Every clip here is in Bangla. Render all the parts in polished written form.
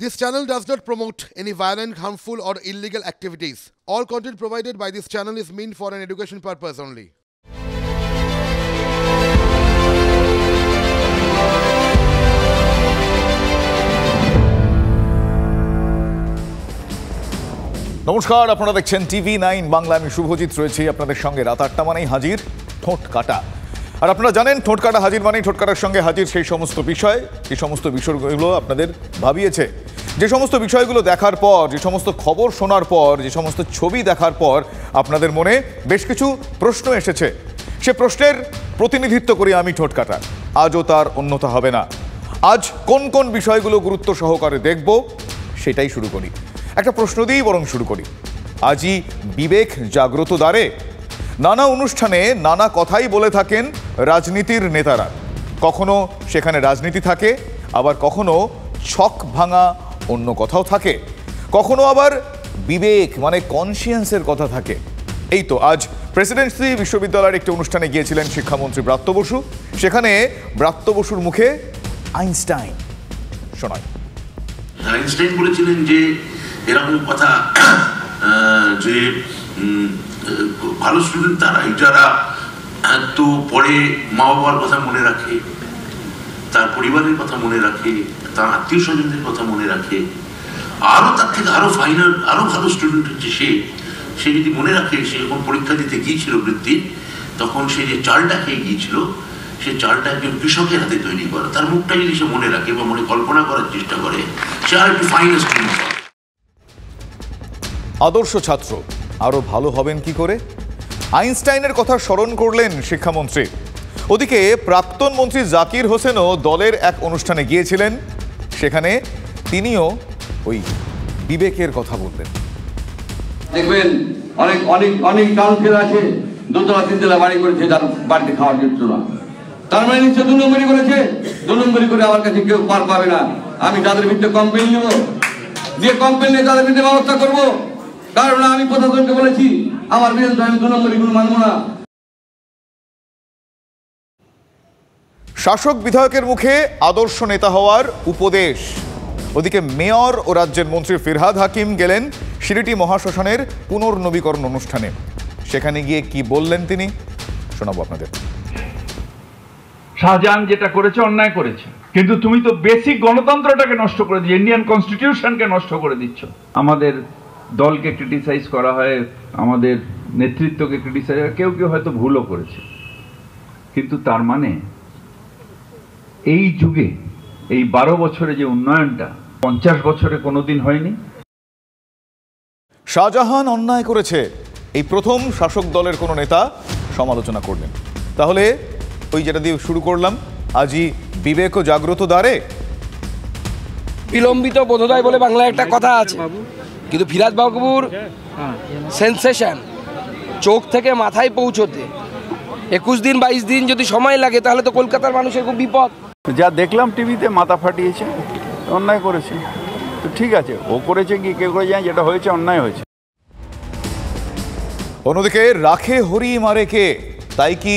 This channel does not promote any violent, harmful, or illegal activities. All content provided by this channel is meant for an education purpose only. নমস্কার, আপনারা দেখছেন TV9 বাংলা। আমি শুভজিৎ রয়েছি আপনাদের সঙ্গে। রাত 8টা মানেই হাজির ঠোঁট কাটা। আর আপনারা জানেন ঠোঁট কাটা হাজির মানেই ঠোঁট কাটার সঙ্গে হাজির সেই সমস্ত বিষয়, যে সমস্ত বিষয়গুলো আপনাদের ভাবিয়েছে, যে সমস্ত বিষয়গুলো দেখার পর, যে সমস্ত খবর শোনার পর, যে সমস্ত ছবি দেখার পর আপনাদের মনে বেশ কিছু প্রশ্ন এসেছে। সে প্রশ্নের প্রতিনিধিত্ব করি আমি ঠোঁট কাটা। আজও তার অন্যথা হবে না। আজ কোন কোন বিষয়গুলো গুরুত্ব সহকারে দেখব সেটাই শুরু করি। একটা প্রশ্ন দিয়েই বরং শুরু করি। আজই বিবেক জাগ্রত দ্বারে। নানা অনুষ্ঠানে নানা কথাই বলে থাকেন রাজনীতির নেতারা। কখনো সেখানে রাজনীতি থাকে, আবার কখনো ছক ভাঙা অন্য কথাও থাকে, কখনো আবার বিবেক মানে কনসিয়েন্সের কথা থাকে। এই তো আজ প্রেসিডেন্সি বিশ্ববিদ্যালয়ের একটি অনুষ্ঠানে গিয়েছিলেন শিক্ষামন্ত্রী ব্রাত্য বসু। সেখানে ব্রাত্য বসুর মুখে আইনস্টাইন শোনায়। আইনস্টাইন বলেছিলেন যে এরকম কথা যে ভালো স্টুডেন্ট তারাই যারা তো পরে মা বাবার কথা মনে রাখে, তার পরিবারের কথা মনে রাখে, তার আত্মীয় স্বজনদের কথা মনে রাখে। আরো তার থেকে আরো ফাইনাল আরো ভালো স্টুডেন্ট হচ্ছে সে যদি মনে রাখে সে যখন পরীক্ষা দিতে গিয়েছিল বৃত্তির, তখন সে যে চালটা খেয়ে গিয়েছিল সে চালটা একজন কৃষকের হাতে তৈরি করা, তার মুখটা যদি সে মনে রাখে বা মনে কল্পনা করার চেষ্টা করে, সে আর একটু ফাইনাল স্টুডেন্ট। আদর্শ ছাত্র আরো ভালো হবেন কি করে? আইনস্টাইনের কথা স্মরণ করলেন শিক্ষামন্ত্রী। ওদিকে প্রাক্তন মন্ত্রী জাকির হোসেনও দলের এক অনুষ্ঠানে গিয়েছিলেন। সেখানে তিনিও ওই বিবেকের কথা বললেন। দেখবেন অনেক অনেক অনেক টাউনফেল আছে, দোতলা তিনতলা বাড়ি করেছে, তার বাড়িতে খাওয়ার জন্য না। তার মানে নিশ্চয় 2 নম্বরই করেছে। 2 নম্বরই করে আমার কাছে কেউ পার পাবে না। আমি তাদের বিরুদ্ধে কমপ্লেন নেব, দিয়ে কমপ্লেন নিয়ে তাদের বিরুদ্ধে ব্যবস্থা করবো। কারণ আমি প্রশাসনকে বলেছি আমার বিরুদ্ধে আমি 2 নম্বরই কোনো মানবো না। শাসক বিধায়কের মুখে আদর্শ নেতা হওয়ার উপদেশ। ওদিকে মেয়র ও রাজ্যের মন্ত্রী ফিরহাদ হাকিম গেলেন সিলেটি মহাশ্মশানের পুনর্নবীকরণ অনুষ্ঠানে। সেখানে গিয়ে কি বললেন তিনি শোনাবো আপনাদের। শাহজাহান যেটা করেছে অন্যায় করেছে, কিন্তু তুমি তো বেসিক গণতন্ত্রটাকে নষ্ট করে দিচ্ছ, ইন্ডিয়ান কনস্টিটিউশনকে নষ্ট করে দিচ্ছ। আমাদের দলকে ক্রিটিসাইজ করা হয়, আমাদের নেতৃত্বকে ক্রিটিসাইজ, কেউ কেউ হয়তো ভুলও করেছে, কিন্তু তার মানে এই যুগে এই 12 বছরে যে উন্নয়নটা 50 বছরে কোনোদিন হয়নি। শাহজাহান অন্যায় করেছে, এই প্রথম শাসক দলের কোনো নেতা সমালোচনা করলেন। তাহলে ওই যেটা দিয়ে শুরু করলাম, আজই বিবেক ও জাগ্রত দ্বারে। বিলম্বিত বোধোদয় বলে বাংলায় একটা কথা আছে, কিন্তু ফিরহাদ বাবুর সেন্সেশন চোখ থেকে মাথায় পৌঁছতে 21 দিন 22 দিন যদি সময় লাগে, তাহলে তো কলকাতার মানুষের খুব বিপদ। যা দেখলাম টিভিতে, মাথা ফাটিয়েছে, অন্যায় করেছে। তো ঠিক আছে, ও করেছে কি কেউ করে যায়, যেটা হয়েছে অন্যায় হয়েছে। অন্যদিকে রাখে হরি মারে কে, তাই কি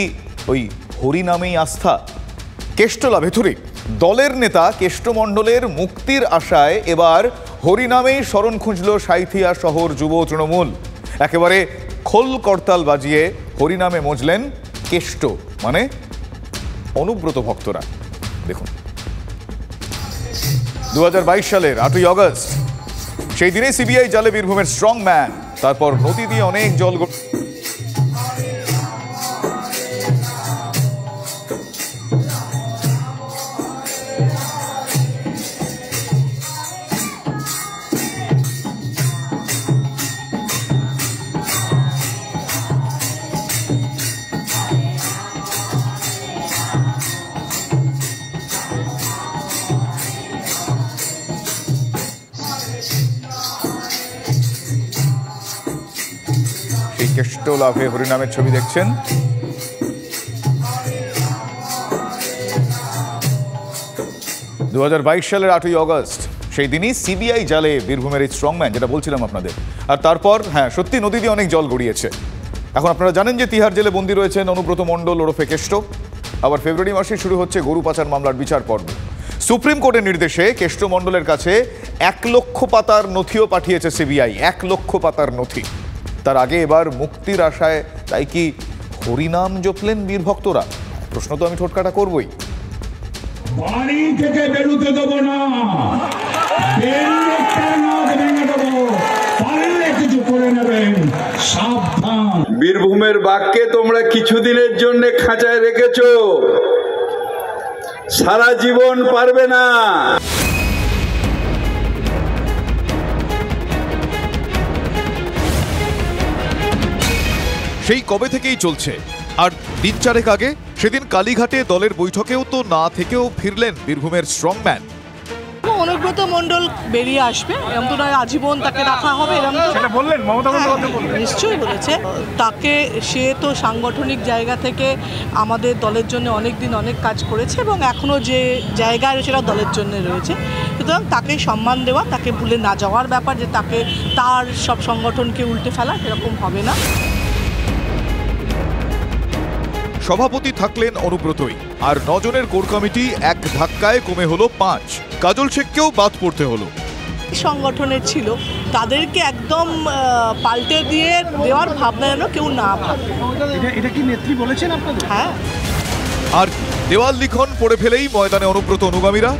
ওই হরি নামেই আস্থা? কেষ্টলা ভেতুরি দলের নেতা কেষ্টমণ্ডলের মুক্তির আশায় এবার হরি নামেই শরণ খুঁজল সাঁইথিয়া শহর যুব তৃণমূল। একেবারে খোল করতাল বাজিয়ে হরি নামে মজলেন কেষ্ট মানে অনুব্রত ভক্তরা। দেখুন 2022 সালের 8ই অগস্ট, সেই দিনে সিবিআই জালে বীরভূমের স্ট্রং ম্যান, তারপর নদী দিয়ে অনেক জল কেষ্ট লাভে হরিনামের ছবি দেখছেন। 2022 সালের 8ই অগস্ট, সেই দিনই সিবিআই জালে বীরভূমের এই স্ট্রংম্যান, যেটা বলছিলাম আপনাদের। আর তারপর হ্যাঁ, সত্যি নদী দিয়ে অনেক জল গড়িয়েছে। এখন আপনারা জানেন যে তিহার জেলে বন্দী রয়েছেন অনুব্রত মণ্ডল ওরফে কেষ্ট। আবার ফেব্রুয়ারি মাসে শুরু হচ্ছে গরু পাচার মামলার বিচার পর্ব। সুপ্রিম কোর্টের নির্দেশে কেষ্ট মণ্ডলের কাছে 1 লক্ষ পাতার নথিও পাঠিয়েছে সিবিআই। 1 লক্ষ পাতার নথি। তার আগে এবার মুক্তির আশায় তাই কি হরিনাম জপলেন বীর ভক্তরা? প্রশ্ন তো আমি ঠোটকাটা করবই। বাড়ি থেকে বেরোতে দেবো না, কিছু করে নেবেন, সাবধান। বীরভূমের বাঘকে তোমরা কিছুদিনের জন্য খাঁচায় রেখেছো, সারা জীবন পারবে না। সেই কবে থেকেই চলছে। আর দিন চারেক আগে সেদিন কালীঘাটে দলের বৈঠকেও তো না থেকেও ফিরলেন বীরভূমের স্ট্রংম্যান। অনুব্রত মণ্ডল বেরিয়ে আসবে, এরকম তো নয় আজীবন তাকে রাখা হবে, এরকম তো বললেন মমতা বন্দ্যোপাধ্যায় নিশ্চয়ই বলেছে। তাকে, সে তো সাংগঠনিক জায়গা থেকে আমাদের দলের জন্য অনেক দিন অনেক কাজ করেছে এবং এখনও যে জায়গায় সেটা দলের জন্য রয়েছে। সুতরাং তাকে সম্মান দেওয়া, তাকে ভুলে না যাওয়ার ব্যাপার, যে তাকে তার সব সংগঠনকে উল্টে ফেলা, এরকম হবে না। সভাপতি থাকলেন অনুব্রতই, আর 9 জনের কোর কমিটি এক ধাক্কায় কমে হলো 5। কাজল শেখকেও বাদ পড়তে হলো। সংগঠনের ছিল, তাদেরকে একদম পাল্টে দিয়ে দেওয়ার ভাবনা যেন কেউ না ভাবে। এটা কি নেত্রী বলেছেন আপনাদের? হ্যাঁ। আর দেওয়াল লিখন পড়ে ফেলেই ময়দানে অনুব্রত অনুগামীরা।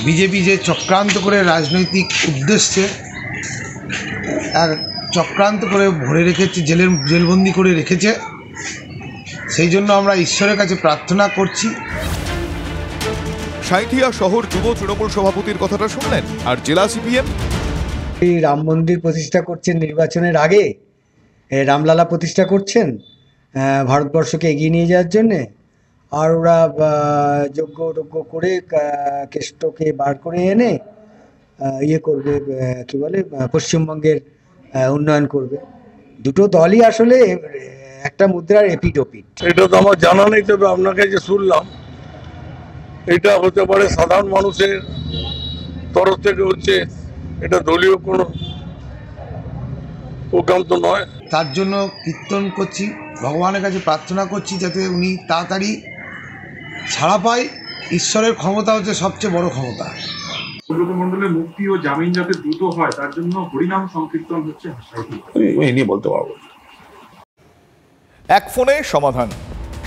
বিজেপি যে চক্রান্ত করে রাজনৈতিক উদ্দেশ্যে চক্রান্ত করে ভরে রেখেছে, জেলবন্দি করে রেখেছে, সেই জন্য আমরা ঈশ্বরের কাছে প্রার্থনা করছি। সাঁইথিয়া শহর যুব তৃণমূল সভাপতির কথাটা শুনলেন। আর জেলা সিপিএম এই রাম মন্দির প্রতিষ্ঠা করছেন নির্বাচনের আগে, রামলালা প্রতিষ্ঠা করছেন ভারতবর্ষকে এগিয়ে নিয়ে যাওয়ার জন্যে। আর ওরা যজ্ঞ করে কেষ্টকে বার করে এনে ইয়ে করবে, কি বলে, পশ্চিমবঙ্গের উন্নয়ন করবে। দুটো দলই আসলে একটা মুদ্রার এপিট ওপিট। এটা তো আমার জানা নেই, তবে আপনাকে যে শুনলাম এটা হতে পারে সাধারণ মানুষের তরফ থেকে হচ্ছে, এটা দলীয় কোনো প্রোগ্রাম তো নয়। তার জন্য কীর্তন করছি, ভগবানের কাছে প্রার্থনা করছি যাতে উনি তাড়াতাড়ি ছাড়া পায়। ঈশ্বরের ক্ষমতা হচ্ছে সবচেয়ে বড় ক্ষমতা। অনুব্রত মণ্ডলের মুক্তি ও জামিন যাতে দ্রুত হয় তার জন্য হরিনাম সংকীর্তন হচ্ছে। এই নিয়ে বলতে পারবো। এক ফোনে সমাধান।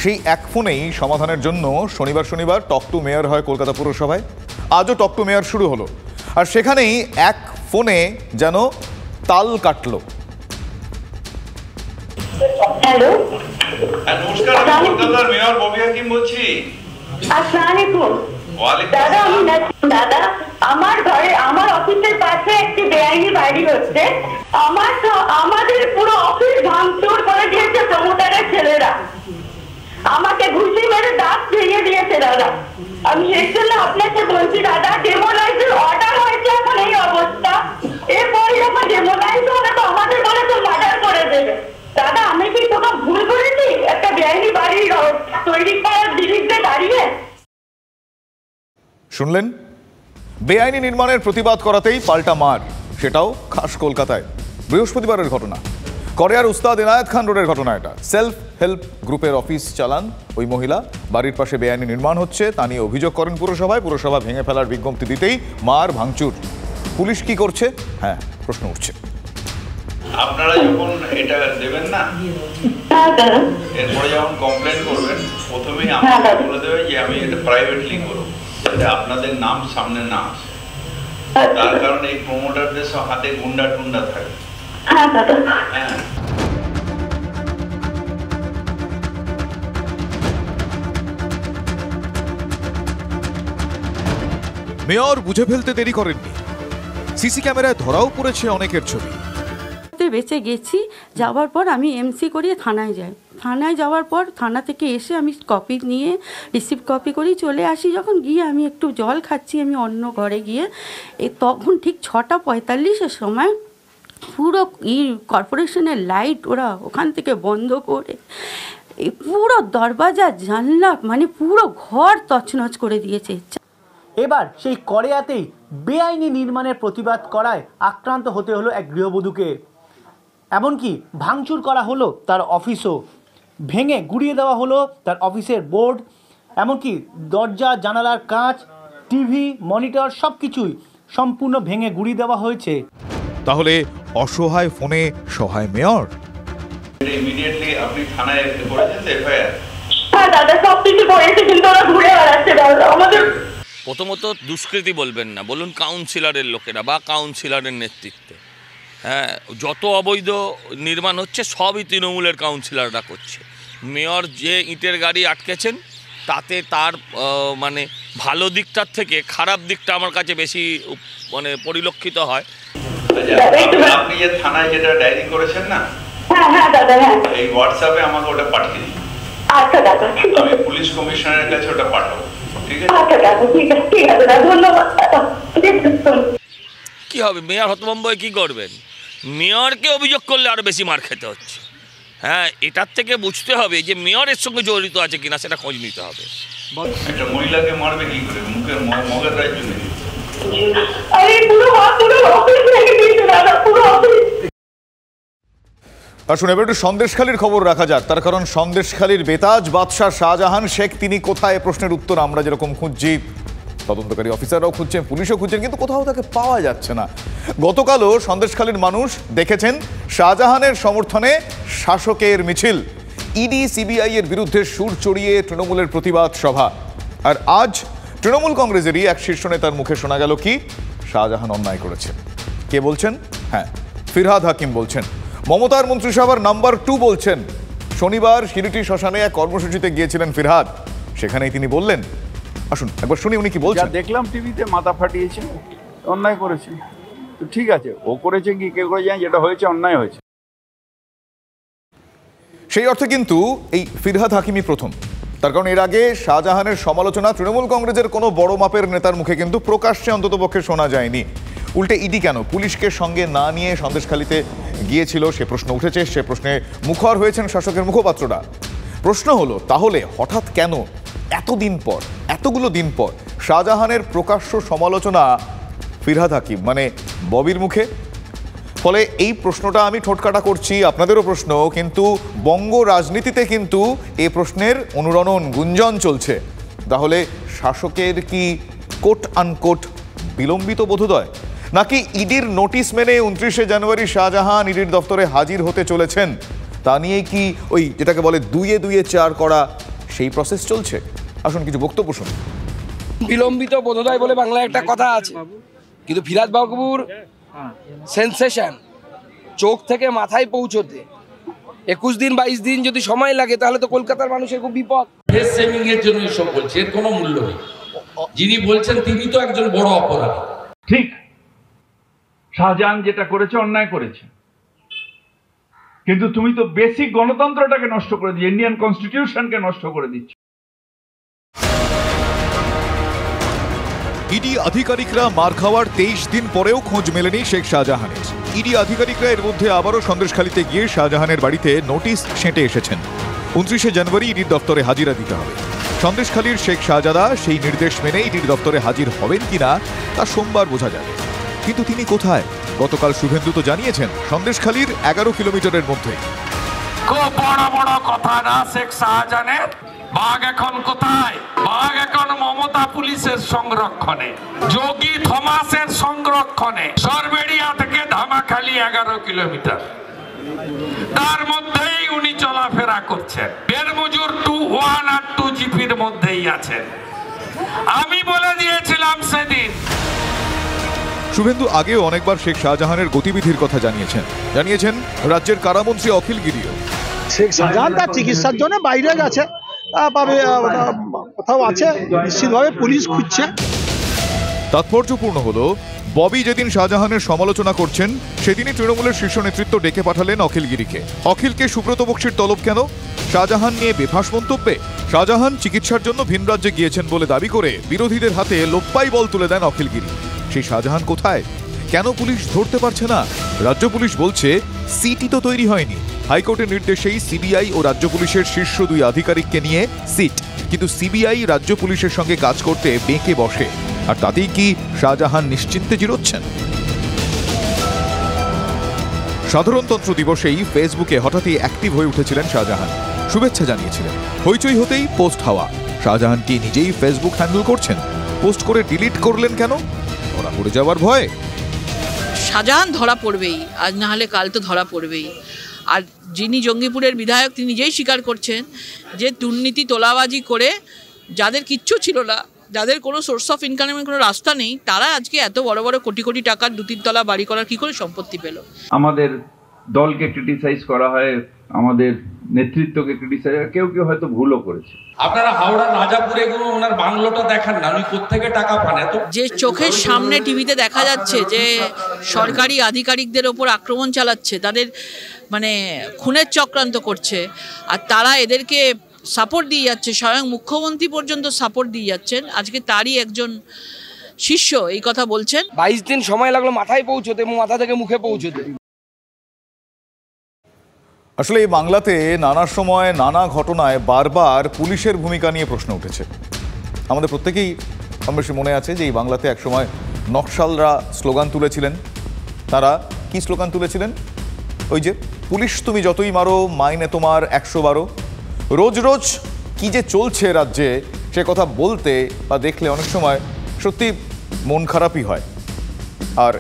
সেই এক ফোনেই সমাধানের জন্য শনিবার টক টু মেয়র হয় কলকাতা পুরসভায়। আজও টক টু মেয়র শুরু হলো, আর সেখানেই এক ফোনে যেন তাল কাটলো। হ্যালো, নমস্কার, আমি কলকাতার মেয়র ববি হাকিম বলছি। আসসালামু আলাইকুম। দাদা, দাদা, আমার ঘরে, আমার অফিসের পাশে একটি বেআইনি বাড়ি হচ্ছে। আমাদের পুরো অফিস ভাঙচুর করে দিয়েছে প্রমোটারের ছেলেরা, আমাকে ঘুষি মেরে দাঁত ভেঙে দিয়েছে দাদা। আমি সেই জন্য আপনাকে বলছি দাদা, ডেমোলাইজের অর্ডার হয়েছে, এখন এই অবস্থা। এরপরে যখন ডেমোলাইজ হবে তো আমাদের বলে তো মার্ডার করে দেবে। দাদা, আমি কি তোকে ভুল করেছি একটা বেআইনি বাড়ি তৈরি করার বিরুদ্ধে দাঁড়িয়ে? শুনলেন, বেআইনি নির্মাণের প্রতিবাদ করাতেই পাল্টা মার, সেটাও খাস কলকাতায়। বৃহস্পতিবারের ঘটনা, করিয়ার উস্তাদ এনায়েত খান রোডের ঘটনা এটা। সেলফ হেল্প গ্রুপের অফিস চালান ওই মহিলা, বাড়ির পাশে বেআইনি নির্মাণ হচ্ছে তা নিয়ে অভিযোগ করেন পুরসভায়। পুরসভা ভেঙে ফেলার বিজ্ঞপ্তি দিতেই মার ভাঙচুর। পুলিশ কি করছে? হ্যাঁ, প্রশ্ন উঠছে। আপনারা যখন এটা দেবেন না, এরপরে যখন কমপ্লেন করবেন প্রথমেই আমাকে বলে দেবে যে আমি এটা প্রাইভেটলি করব, যাতে আপনাদের নাম সামনে না আসে। তার কারণে এই প্রমোটারদের সব হাতে গুন্ডা টুন্ডা থাকে। হ্যাঁ, মেয়র বুঝে ফেলতে দেরি করেননি। সিসি ক্যামেরায় ধরাও পড়েছে অনেকের ছবি। বেঁচে গেছি। যাওয়ার পর আমি এমসি করিয়ে থানায় যাই। থানায় যাওয়ার পর থানা থেকে এসে আমি কপি নিয়ে রিসিপ্ট কপি করেই চলে আসি। যখন গিয়ে আমি একটু জল খাচ্ছি আমি অন্য ঘরে গিয়ে, তখন ঠিক 6:45-এর সময় পুরো কর্পোরেশনের লাইট ওরা ওখান থেকে বন্ধ করে এই পুরো দরজা জানলা মানে পুরো ঘর তছনছ করে দিয়েছে। এবার সেই কড়িয়াতেই বেআইনি নির্মাণের প্রতিবাদ করায় আক্রান্ত হতে হলো এক গৃহবধূকে। এমনকি ভাঙচুর করা হলো তার অফিসও, ভেঙে গুড়িয়ে দেওয়া হলো তার অফিসের বোর্ড, এমনকি দরজা জানালার কাঁচ, টিভি, মনিটর সব কিছুই সম্পূর্ণ ভেঙে গুড়িয়ে দেওয়া হয়েছে। তাহলে অসহায় ফোনে সহায় মেয়র? ইমিডিয়েটলি আপনি থানায় করেছেন এফআইআর? হ্যাঁ দাদা, সব কিছু করেছে, কিন্তু ওরা ঘুরে বেড়াচ্ছে দাদা আমাদের। প্রথমত দুষ্কৃতি বলবেন না, বলুন কাউন্সিলরের লোকেরা বা কাউন্সিলরের নেতৃত্বে। হ্যাঁ, যত অবৈধ নির্মাণ হচ্ছে সবই তৃণমূলের কাউন্সিলররা করছে। মেয়র যে ইটের গাড়ি আটকেছেন তাতে তার মানে ভালো দিকটার থেকে খারাপ দিকটা আমার কাছে বেশি মানে পরিলক্ষিত হয়। আপনি যে থানায় যেটা ডায়েরি করেছেন না, হ্যাঁ দাদা, হ্যাঁ এই হোয়াটসঅ্যাপে আমাকে ওটা পাঠিয়ে দিন। আচ্ছা দাদা, আমি পুলিশ কমিশনারের কাছে ওটা পাঠাবো, ঠিক আছে? আচ্ছা দাদা, ঠিক আছে, ঠিক আছে দাদা, ধন্যবাদ। কি হবে, মেয়র হতভম্ব হয়ে কি করবেন? মেয়রকে অভিযোগ করলে আরো বেশি মার খেতে হচ্ছে। হ্যাঁ, এটার থেকে বুঝতে হবে যে মেয়রের সঙ্গে জড়িত আছে কিনা সেটা খোঁজ নিতে হবে। একটা মহিলাকে মারবে কি করে? মুখের মগের রায় জন্য আসুন এবার একটু সন্দেশখালীর খবর রাখা যাক। তার কারণ সন্দেশখালীর বেতাজ বাদশাহ শাহজাহান শেখ তিনি কোথায়, প্রশ্নের উত্তর আমরা যেরকম খুঁজছি, তদন্তকারী অফিসাররাও খুঁজছেন, পুলিশও খুঁজছেন, কিন্তু কোথাও তাকে পাওয়া যাচ্ছে না। গতকালও সন্দেশখালীর মানুষ দেখেছেন শাহজাহানের সমর্থনে শাসকের মিছিল, ইডি সিবিআই এর বিরুদ্ধে সুর চড়িয়ে তৃণমূলের প্রতিবাদ সভা। আর আজ তৃণমূল কংগ্রেসেরই এক শীর্ষ নেতার মুখে শোনা গেল কি শাহজাহান অন্যায় করেছে। কে বলছেন? হ্যাঁ, ফিরহাদ হাকিম বলছেন। মমতার মন্ত্রিসভার নাম্বার 2 বলছেন। শনিবার শিরিটি শ্মশানে এক কর্মসূচিতে গিয়েছিলেন ফিরহাদ, সেখানেই তিনি বললেন। আসুন একবার শুনি উনি কি বলছেন। দেখলাম টিভিতে মাথা ফাটিয়েছে, অন্যায় করেছে। তো ঠিক আছে, ও করেছে কি কে করে যায়, যেটা হয়েছে অন্যায় হয়েছে। সেই অর্থে কিন্তু এই ফিরহাদ হাকিমই প্রথম। তার কারণ এর আগে শাহজাহানের সমালোচনা তৃণমূল কংগ্রেসের কোনো বড় মাপের নেতার মুখে কিন্তু প্রকাশ্যে অন্ততপক্ষে শোনা যায়নি। উল্টে ইডি কেন পুলিশকে সঙ্গে না নিয়ে সন্দেশখালীতে গিয়েছিল সে প্রশ্ন উঠেছে। সে প্রশ্নে মুখর হয়েছেন শাসকের মুখপাত্ররা। প্রশ্ন হলো তাহলে হঠাৎ কেন এতদিন পর, এতগুলো দিন পর শাহজাহানের প্রকাশ্য সমালোচনা ফিরহাদ হাকিম মানে ববির মুখে? ফলে এই প্রশ্নটা আমি ঠোঁটকাটা করছি, আপনাদেরও প্রশ্ন, কিন্তু বঙ্গ রাজনীতিতে কিন্তু এই প্রশ্নের অনুরণন গুঞ্জন চলছে। তাহলে শাসকের কি কোট আনকোট বিলম্বিত বোধোদয়, নাকি ইডির নোটিশ মেনে 29শে জানুয়ারি শাহজাহান ইডির দপ্তরে হাজির হতে চলেছেন, তা নিয়ে কি ওই যেটাকে বলে 2-2 4 করা সেই প্রসেস চলছে? আসুন কিছু বক্তব্য শুনুন। বিলম্বিত বোধোদয় বলে বাংলায় একটা কথা আছে, কিন্তু ফিরহাদ বাবুর সেন্সেশন চোখ থেকে মাথায় পৌঁছতে 21 দিন 22 দিন যদি সময় লাগে তাহলে তো কলকাতার মানুষের খুব বিপদ। ফেস সেভিং এর জন্য এসব বলছে, এর কোনো মূল্য নেই। যিনি বলছেন তিনি তো একজন বড় অপরাধী। ঠিক, শাহজাহান যেটা করেছে অন্যায় করেছে, কিন্তু তুমি তো বেসিক গণতন্ত্রটাকে নষ্ট করে দিচ্ছ, ইন্ডিয়ান কনস্টিটিউশনকে নষ্ট করে দিচ্ছ। ইডি আধিকারিকরা মার খাওয়ার 23 দিন পরেও খোঁজ মেলেনি শেখ শাহজাহানের। ইডি আধিকারিকরা এর মধ্যে আবারও সন্দেশখালীতে গিয়ে শাহজাহানের বাড়িতে নোটিশ ছেঁটে এসেছেন। 29শে জানুয়ারি ইডির দপ্তরে হাজিরা দিতে হবে। সন্দেশখালীর শেখ শাহজাদা সেই নির্দেশ মেনে ইডির দপ্তরে হাজির হবেন কিনা তা সোমবার বোঝা যাবে। কিন্তু তিনি কোথায়? গতকাল শুভেন্দু তো জানিয়েছেন সন্দেশখালীর 11 কিলোমিটারের মধ্যে। খুব বড় বড় কথা না শেখ শাহজাহানের। বাঘ এখন কোথায়? বাঘ এখন মমতা পুলিশের সংরক্ষণে, যোগী থমাসের সংরক্ষণে। সরবেড়িয়া থেকে ধামাখালি 11 কিলোমিটার, তার মধ্যেই উনি চলাফেরা করছেন। বেরমজুর 1 আর 2 জিপির মধ্যেই আছেন। আমি বলে দিয়েছিলাম সেদিন। শুভেন্দু আগেও অনেকবার শেখ শাহজাহানের গতিবিধির কথা জানিয়েছেন রাজ্যের কারামন্ত্রী অখিল গিরিও। শেখ শাহজাহান তার চিকিৎসার জন্য বাইরে গেছে, কোথাও আছে, নিশ্চিতভাবে পুলিশ খুঁজছে। তাৎপর্যপূর্ণ হলো ববি যেদিন শাহজাহানের সমালোচনা করছেন সেদিনই তৃণমূলের শীর্ষ নেতৃত্ব ডেকে পাঠালেন অখিল গিরিকে। অখিলকে সুব্রত বক্সির তলব কেন? শাহজাহান নিয়ে বেফাঁস মন্তব্যে। শাহজাহান চিকিৎসার জন্য ভিন রাজ্যে গিয়েছেন বলে দাবি করে বিরোধীদের হাতে লোপ্পাই বল তুলে দেন অখিল গিরি। সেই শাহজাহান কোথায়? কেন পুলিশ ধরতে পারছে না? রাজ্য পুলিশ বলছে সিটই তো তৈরি হয়নি। হাইকোর্টের নির্দেশেই সিবিআই ও রাজ্য পুলিশের শীর্ষ 2 আধিকারিককে নিয়ে সিট, কিন্তু সিবিআই রাজ্য পুলিশের সঙ্গে কাজ করতে বেঁকে বসে। আর তাতেই কি শাহজাহান নিশ্চিন্তে জিরোচ্ছেন? সাধারণতন্ত্র দিবসেই ফেসবুকে হঠাৎই অ্যাক্টিভ হয়ে উঠেছিলেন শাহজাহান, শুভেচ্ছা জানিয়েছিলেন। হইচই হতেই পোস্ট হাওয়া। শাহজাহান কি নিজেই ফেসবুক হ্যান্ডেল করছেন? পোস্ট করে ডিলিট করলেন কেন? ধরা পড়ে যাওয়ার ভয়? শাহজাহান ধরা পড়বেই, আজ না হলে কাল তো ধরা পড়বেই। আর যিনি জঙ্গিপুরের বিধায়ক তিনি নিজেই স্বীকার করছেন যে দুর্নীতি তোলাবাজি করে যাদের কিচ্ছু ছিল না, যাদের কোনো সোর্স অফ ইনকামের কোনো রাস্তা নেই, তারা আজকে এত বড় বড় কোটি কোটি টাকার 2-3 তলা বাড়ি করার কি করে সম্পত্তি পেল? আমাদের দলকে ক্রিটিসাইজ করা হয়, আমাদের নেতৃত্বকে ক্রিটিসাইজ, কেউ কেউ হয়তো ভুলও করেছে। আপনারা হাওড়া রাজাপুরে গিয়ে ওনার বাংলোটা দেখান না, উনি কোত্থেকে টাকা পান? এত যে চোখের সামনে টিভিতে দেখা যাচ্ছে যে সরকারি আধিকারিকদের ওপর আক্রমণ চালাচ্ছে, তাদের মানে খুনের চক্রান্ত করছে, আর তারা এদেরকে সাপোর্ট দিয়ে যাচ্ছে, স্বয়ং মুখ্যমন্ত্রী পর্যন্ত সাপোর্ট দিয়ে যাচ্ছেন। আজকে তারই একজন শিষ্য এই কথা বলছেন। 22 দিন সময় লাগলো মাথায় পৌঁছতে এবং মাথা থেকে মুখে পৌঁছতে। আসলে এই বাংলাতে নানা সময় নানা ঘটনায় বারবার পুলিশের ভূমিকা নিয়ে প্রশ্ন উঠেছে। আমাদের প্রত্যেকেই কম বেশি মনে আছে যে এই বাংলাতে একসময় নকশালরা স্লোগান তুলেছিলেন। তারা কি স্লোগান তুলেছিলেন? ওই যে পুলিশ তুমি যতই মারো মাইনে তোমার 112। রোজ রোজ কি যে চলছে রাজ্যে সে কথা বলতে বা দেখলে অনেক সময় সত্যি মন খারাপই হয়। আর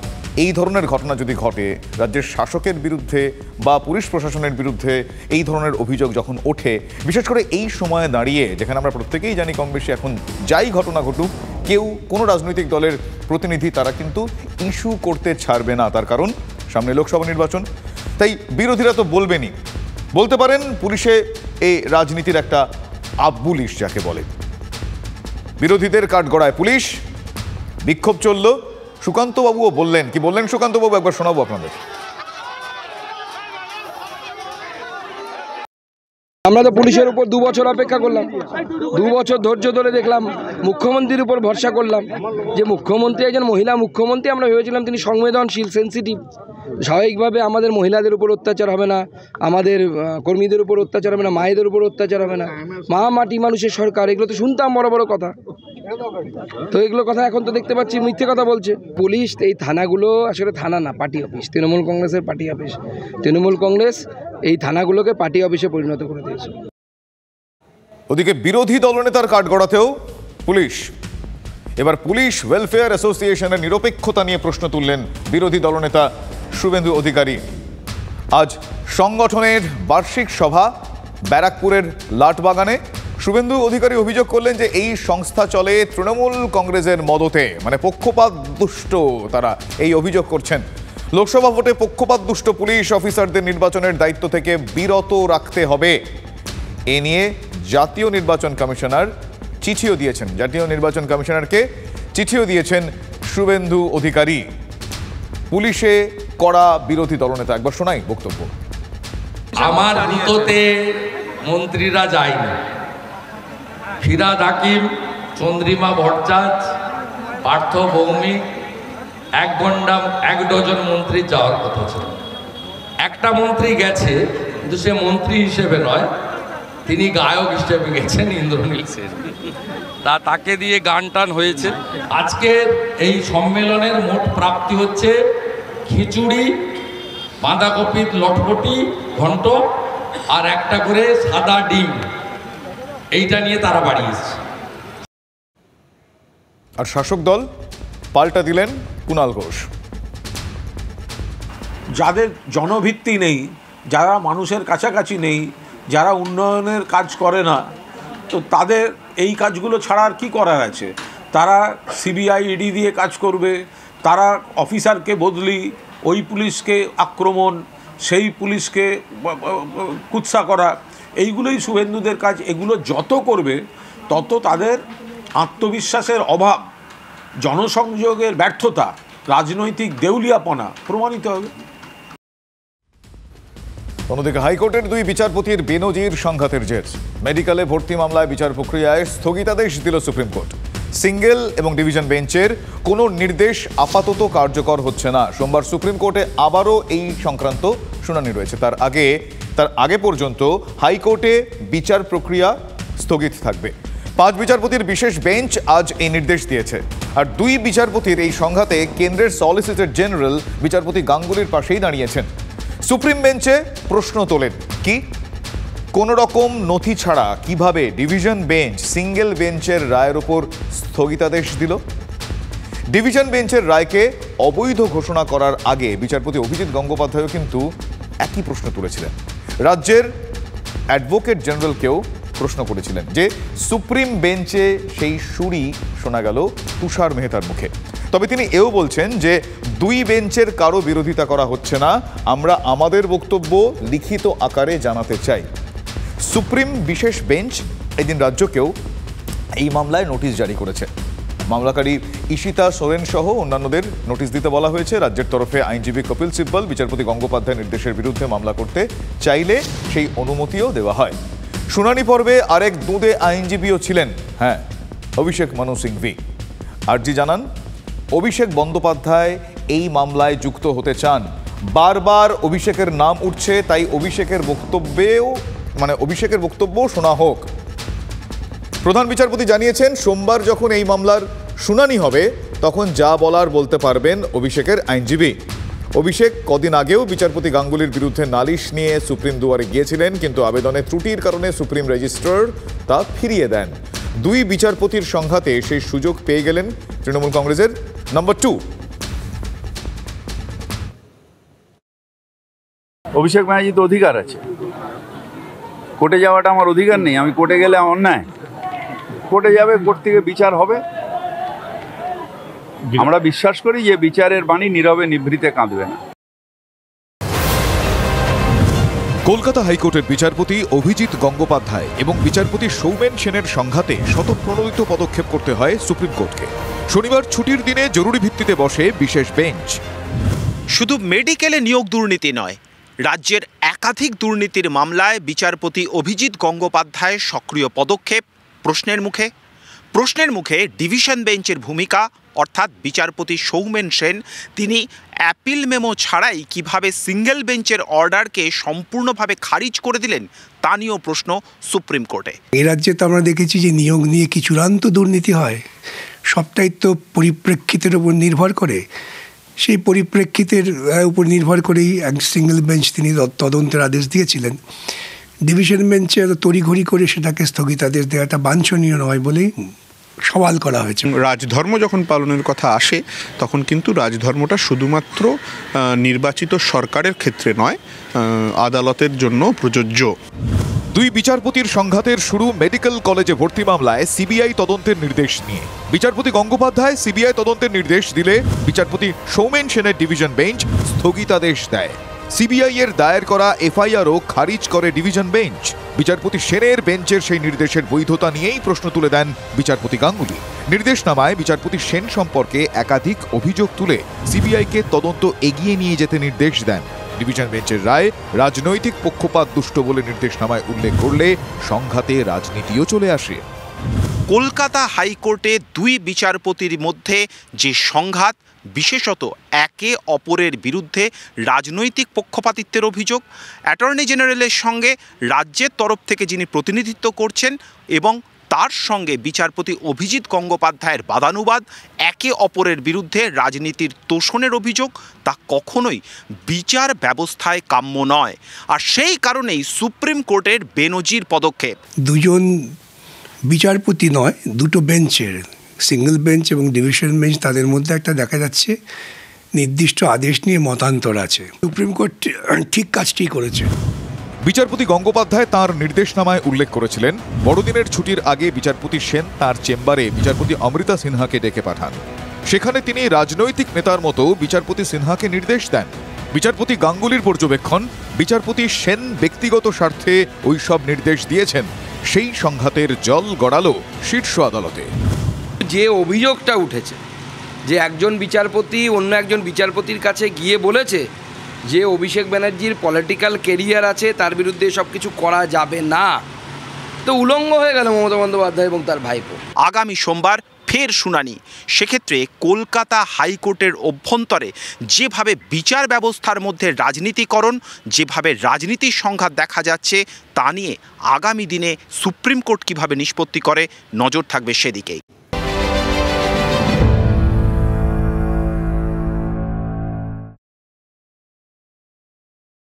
এই ধরনের ঘটনা যদি ঘটে রাজ্যের শাসকের বিরুদ্ধে বা পুলিশ প্রশাসনের বিরুদ্ধে, এই ধরনের অভিযোগ যখন ওঠে, বিশেষ করে এই সময়ে দাঁড়িয়ে যেখানে আমরা প্রত্যেকেই জানি কম বেশি এখন যাই ঘটনা ঘটুক কেউ কোনো রাজনৈতিক দলের প্রতিনিধি তারা কিন্তু ইস্যু করতে ছাড়বে না, তার কারণ সামনে লোকসভা নির্বাচন। তাই বিরোধীরা তো বলবেনই, বলতে পারেন পুলিশে এই রাজনীতির একটা আব্বুলিশ যাকে বলে। বিরোধীদের কাঠগড়ায় পুলিশ, বিক্ষোভ চলল। সুকান্তবাবুও বললেন, কি বললেন সুকান্তবাবু একবার শোনাবো আপনাদের। আমরা তো পুলিশের উপর 2 বছর অপেক্ষা করলাম, 2 বছর ধৈর্য ধরে দেখলাম, মুখ্যমন্ত্রীর উপর ভরসা করলাম যে মুখ্যমন্ত্রী একজন মহিলা মুখ্যমন্ত্রী, আমরা ভেবেছিলাম তিনি সংবেদনশীল, সেন্সিটিভ, স্বাভাবিকভাবে আমাদের মহিলাদের উপর অত্যাচার হবে না, আমাদের কর্মীদের উপর অত্যাচার হবে না, মায়েদের উপর অত্যাচার হবে না, মা মাটি মানুষের সরকার, এগুলো তো শুনতাম বড় বড় কথা। তো এগুলো কথা এখন তো দেখতে পাচ্ছি মিথ্যে কথা বলছে পুলিশ। এই থানাগুলো আসলে থানা না, পার্টি অফিস, তৃণমূল কংগ্রেসের পার্টি অফিস। তৃণমূল কংগ্রেস এই থানাগুলোকে পার্টি অফিসে পরিণত করে দিয়েছে। ওদিকে বিরোধী দলনেতার কাঠগড়াতেও পুলিশ। এবার পুলিশ ওয়েলফেয়ার অ্যাসোসিয়েশনের নিরপেক্ষতা নিয়ে প্রশ্ন তুললেন বিরোধী দলনেতা শুভেন্দু অধিকারী। আজ সংগঠনের বার্ষিক সভা ব্যারাকপুরের লাটবাগানে। শুভেন্দু অধিকারী অভিযোগ করলেন যে এই সংস্থা চলে তৃণমূল কংগ্রেসের মদতে, মানে পক্ষপাত দুষ্ট তারা এই অভিযোগ করছেন। লোকসভা ভোটে পক্ষপাত দুষ্ট পুলিশ অফিসারদের নির্বাচনের দায়িত্ব থেকে বিরত রাখতে হবে, এ নিয়ে জাতীয় নির্বাচন কমিশনার চিঠিও দিয়েছেন। জাতীয় নির্বাচন কমিশনারকে চিঠিও দিয়েছেন শুভেন্দু অধিকারী। পুলিশে কড়া বিরোধী দলনেতা, একবার শোনাই বক্তব্য। আমার বুথতে মন্ত্রীরা যায়নি, ফিরাদ হাকিম, চন্দ্রিমা ভট্টাচার্য, পার্থ ভৌমিক, 1 ডজন মন্ত্রী যাওয়ার কথা ছিল। একটা মন্ত্রী গেছে, কিন্তু সে মন্ত্রী হিসেবে নয়, তিনি গায়ক হিসেবে গেছেন, ইন্দ্রনীল সেন। তাকে দিয়ে গান টান হয়েছে। আজকের এই সম্মেলনের মোট প্রাপ্তি হচ্ছে খিচুড়ি, বাঁধাকপির লটপটি ঘন্ট আর একটা করে সাদা ডিম, এইটা নিয়ে তারা বাড়ি এসেছে। আর শাসক দল পাল্টা দিলেন কুণাল ঘোষ। যাদের জনভিত্তি নেই, যারা মানুষের কাছাকাছি নেই, যারা উন্নয়নের কাজ করে না, তো তাদের এই কাজগুলো ছাড়া আর কী করার আছে? তারা সিবিআই ইডি দিয়ে কাজ করবে, তারা অফিসারকে বদলি, ওই পুলিশকে আক্রমণ, সেই পুলিশকে কুৎসা করা, এইগুলোই শুভেন্দুদের কাজ। এগুলো যত করবে তত তাদের আত্মবিশ্বাসের অভাব, জনসংযোগের ব্যর্থতা, রাজনৈতিক দেউলিয়াপনা প্রমাণিত হবে। অন্যদিকে হাইকোর্টের 2 বিচারপতির বেনজির সংঘাতের জের। মেডিকেলে ভর্তি মামলায় বিচার প্রক্রিয়ায় স্থগিতাদেশ দিল সুপ্রিম কোর্ট। সিঙ্গেল এবং ডিভিশন বেঞ্চের কোনো নির্দেশ আপাতত কার্যকর হচ্ছে না। সোমবার সুপ্রিম কোর্টে আবারও এই সংক্রান্ত শুনানি রয়েছে। তার আগে পর্যন্ত হাইকোর্টে বিচার প্রক্রিয়া স্থগিত থাকবে। 5 বিচারপতির বিশেষ বেঞ্চ আজ এই নির্দেশ দিয়েছে। আর 2 বিচারপতির এই সংঘাতে কেন্দ্রের সলিসিটর জেনারেল বিচারপতি গাঙ্গুলির পাশেই দাঁড়িয়েছেন। সুপ্রিম বেঞ্চে প্রশ্ন তোলেন, কি কোন রকম নথি ছাড়া কিভাবে ডিভিশন বেঞ্চ সিঙ্গেল বেঞ্চের রায়ের উপর স্থগিতাদেশ দিল? ডিভিশন বেঞ্চের রায়কে অবৈধ ঘোষণা করার আগে বিচারপতি অভিজিৎ গঙ্গোপাধ্যায়ও কিন্তু একই প্রশ্ন তুলেছিলেন। রাজ্যের অ্যাডভোকেট জেনারেলকেও প্রশ্ন করেছিলেন যে সুপ্রিম বেঞ্চে সেই সুরই শোনা গেল তুষার মেহতার মুখে। তবে তিনি এও বলছেন যে 2 বেঞ্চের কারো বিরোধিতা করা হচ্ছে না, আমরা আমাদের বক্তব্য লিখিত আকারে জানাতে চাই। সুপ্রিম বিশেষ বেঞ্চ এদিন রাজ্যকেও এই মামলায় নোটিশ জারি করেছে। মামলাকারী ঈশিতা সোরেন সহ অন্যান্যদের নোটিশ দিতে বলা হয়েছে। রাজ্যের তরফে আইনজীবী কপিল সিব্বল বিচারপতি গঙ্গোপাধ্যায় নির্দেশের বিরুদ্ধে মামলা করতে চাইলে সেই অনুমতিও দেওয়া হয়। শুনানি পর্বে আরেক দুঁদে আইনজীবীও ছিলেন, অভিষেক মানু সিংভি। আরজি জানান, অভিষেক বন্দ্যোপাধ্যায় এই মামলায় যুক্ত হতে চান। বারবার অভিষেকের নাম উঠছে, তাই অভিষেকের বক্তব্য শোনা হোক। প্রধান বিচারপতি জানিয়েছেন, সোমবার যখন এই মামলার শুনানি হবে তখন যা বলার বলতে পারবেন অভিষেকের আইনজীবী। অভিষেক কদিন আগেও বিচারপতি গাঙ্গুলির বিরুদ্ধে নালিশ নিয়ে সুপ্রিম দুয়ারে গিয়েছিলেন, কিন্তু আবেদনে ত্রুটির কারণে সুপ্রিম রেজিস্ট্রার তা ফিরিয়ে দেন। 2 বিচারপতির সংঘাতে সেই সুযোগ পেয়ে গেলেন তৃণমূল কংগ্রেসের নম্বর 2। অভিষেক ব্যানার্জি তো অধিকার আছে, কোর্টে যাওয়াটা আমার অধিকার নেই। আমি কোর্টে গেলে অন্যায়, কোর্টে যাবে, কোর্ট থেকে বিচার হবে। আমরা বিশ্বাস করি যে বিচারের বাণী নীরবে নিভৃতে কাঁদবে না। কলকাতা হাইকোর্টের বিচারপতি অভিজিৎ গঙ্গোপাধ্যায় এবং বিচারপতি সৌমেন সেনের সংঘাতে স্বতঃপ্রণোদিত পদক্ষেপ করতে হয় সুপ্রিম কোর্টকে। শনিবার ছুটির দিনে জরুরি ভিত্তিতে বসে বিশেষ বেঞ্চ। শুধু মেডিকেলে নিয়োগ দুর্নীতি নয়, রাজ্যের একাধিক দুর্নীতির মামলায় বিচারপতি অভিজিৎ গঙ্গোপাধ্যায়ের সক্রিয় পদক্ষেপ প্রশ্নের মুখে ডিভিশন বেঞ্চের ভূমিকা, অর্থাৎ বিচারপতি সৌমেন সেন তিনি অ্যাপিল মেমো ছাড়াই কিভাবে সিঙ্গেল বেঞ্চের অর্ডারকে সম্পূর্ণভাবে খারিজ করে দিলেন তা নিয়েও প্রশ্ন সুপ্রিম কোর্টে। এই রাজ্যে তো আমরা দেখেছি যে নিয়োগ নিয়ে কি চূড়ান্ত দুর্নীতি হয়, সবটাই তো পরিপ্রেক্ষিতের উপর নির্ভর করে। সেই পরিপ্রেক্ষিতের উপর নির্ভর করেই এক সিঙ্গেল বেঞ্চ তিনি তদন্তের আদেশ দিয়েছিলেন। ডিভিশন বেঞ্চে তড়িঘড়ি করে সেটাকে স্থগিতাদেশ দেওয়াটা বাঞ্ছনীয় নয় বলেই সওয়াল করা হয়েছে। রাজধর্ম যখন পালনের কথা আসে তখন কিন্তু রাজধর্মটা শুধুমাত্র নির্বাচিত সরকারের ক্ষেত্রে নয়, আদালতের জন্য প্রযোজ্য। 2 বিচারপতির সংঘাতের শুরু মেডিকেল কলেজে ভর্তি মামলায় সিবিআই তদন্তের নির্দেশ নিয়ে। বিচারপতি গঙ্গোপাধ্যায় সিবিআই তদন্তের নির্দেশ দিলে বিচারপতি সৌমেন সেনের ডিভিশন বেঞ্চ স্থগিতাদেশ দেয়। সিবিআই এর দায়ের করা এফআইআরও খারিজ করে ডিভিশন বেঞ্চ। বিচারপতি সেনের বেঞ্চের সেই নির্দেশের বৈধতা নিয়েই প্রশ্ন তুলে দেন বিচারপতি গাঙ্গুলি। নির্দেশনামায় বিচারপতি সেন সম্পর্কে একাধিক অভিযোগ তুলে সিবিআইকে তদন্ত এগিয়ে নিয়ে যেতে নির্দেশ দেন। ডিভিশন বেঞ্চের রায় রাজনৈতিক পক্ষপাত দুষ্ট বলে নির্দেশনামায় উল্লেখ করলে সংঘাতে রাজনীতিও চলে আসে। কলকাতা হাইকোর্টে 2 বিচারপতির মধ্যে যে সংঘাত, বিশেষত একে অপরের বিরুদ্ধে রাজনৈতিক পক্ষপাতিত্বের অভিযোগ, অ্যাটর্নি জেনারেলের সঙ্গে রাজ্যের তরফ থেকে যিনি প্রতিনিধিত্ব করছেন এবং তার সঙ্গে বিচারপতি অভিজিৎ গঙ্গোপাধ্যায়ের বাদানুবাদ, একে অপরের বিরুদ্ধে রাজনীতির তোষণের অভিযোগ, তা কখনোই বিচার ব্যবস্থায় কাম্য নয়। আর সেই কারণেই সুপ্রিম কোর্টের বেনজির পদক্ষেপ। 2 বিচারপতি নয়, 2 বেঞ্চের, সিঙ্গেল বেঞ্চ এবং ডিভিশন বেঞ্চ, তাদের মধ্যে একটা দেখা যাচ্ছে নির্দিষ্ট আদেশ নিয়ে মতান্তর আছে। সুপ্রিম কোর্ট ঠিক কাজটি করেছে। বিচারপতি গঙ্গোপাধ্যায় তাঁর নির্দেশনামায় উল্লেখ করেছিলেন, বড়দিনের ছুটির আগে বিচারপতি সেন তাঁর চেম্বারে বিচারপতি অমৃতা সিনহাকে ডেকে পাঠান। সেখানে তিনি রাজনৈতিক নেতার মতো বিচারপতি সিনহাকে নির্দেশ দেন। বিচারপতি গাঙ্গুলির পর্যবেক্ষণ, বিচারপতি সেন ব্যক্তিগত স্বার্থে ওই সব নির্দেশ দিয়েছেন। সেই সংঘাতের জল গড়ালো শীর্ষ আদালতে। যে অভিযোগটা উঠেছে যে একজন বিচারপতি অন্য একজন বিচারপতির কাছে গিয়ে বলেছে যে অভিষেক ব্যানার্জির পলিটিক্যাল কেরিয়ার আছে, তার বিরুদ্ধে সব কিছু করা যাবে না, তো উলঙ্গ হয়ে গেল মমতা বন্দ্যোপাধ্যায় এবং তার ভাইপো। আগামী সোমবার ফের শুনানি। সেক্ষেত্রে কলকাতা হাইকোর্টের অভ্যন্তরে যেভাবে বিচার ব্যবস্থার মধ্যে রাজনীতিকরণ, যেভাবে রাজনীতির সংঘাত দেখা যাচ্ছে, তা নিয়ে আগামী দিনে সুপ্রিম কোর্ট কীভাবে নিষ্পত্তি করে নজর থাকবে সেদিকেই।